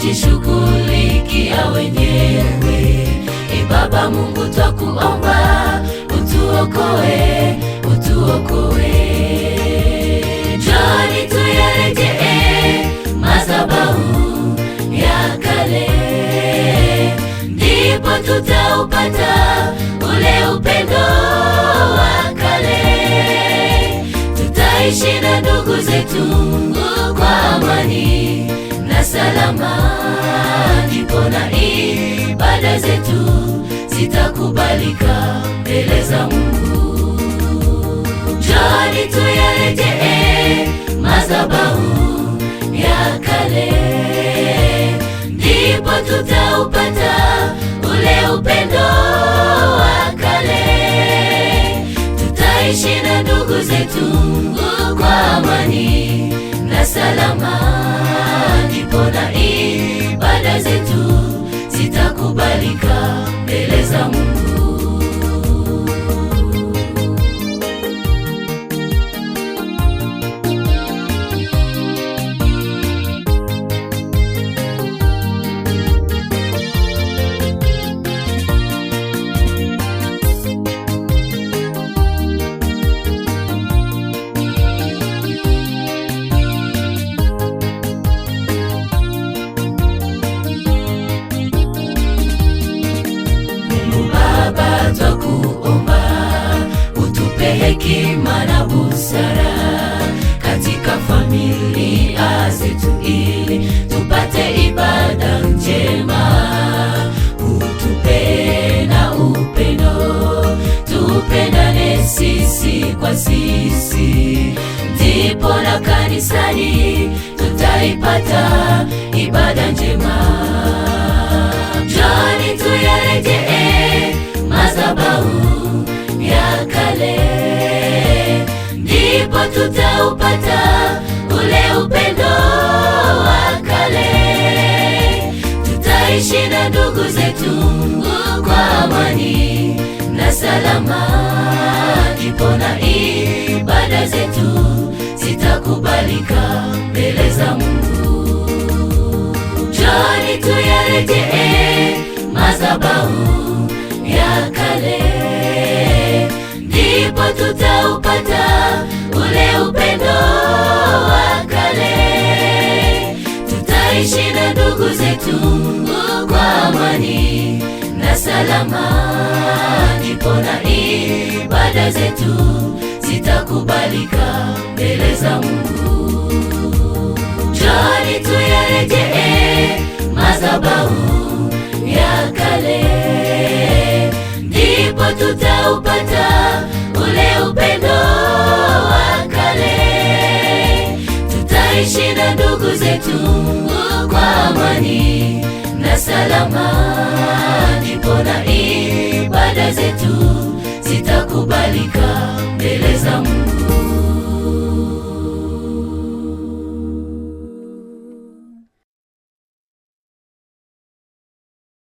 watajishughulikia wenyewe. Baba Mungu twakuomba, utuokoe, utuokoe. Njoni tuyarejee madhabahu ya kale, ndipo tutaupata ule upendo wa kale. Tutaishi na ndugu zetu kwa amani na salama, ndipo na ibada zetu zitakubalika mbele za Mungu. Njoni tuyarejee madhabahu ya kale, ndipo tutaupata ule upendo wa kale. Tutaishi na ndugu zetu kwa amani na salama, ndipo na ibada zetu zitakubalika mbele za Mungu. Twakuomba utupe hekima na busara katika familia zetu, ili tupate ibada njema. Utupe na upendo, tupendane sisi kwa sisi, ndipo na kanisani tutaipata ibada njema. Njoni tuyarejee madhabahu ya kale, ndipo tutaupata ule upendo wa kale. Tutaishi na ndugu zetu kwa amani na salama, ndipo na ibada zetu zitakubalika mbele za Mungu. Njoni tuyarejee madhabahu ya kale, ndipo tutaupata ule upendo wa kale. Tutaishi na ndugu zetu kwa amani na salama, ndipo na ibada zetu zitakubalika mbele za Mungu. Njoni tuyarejee madhabahu ya kale, ndipo tutaupata ule upendo wa kale. Tutaishi na ndugu zetu kwa amani na salama, ndipo na ibada zetu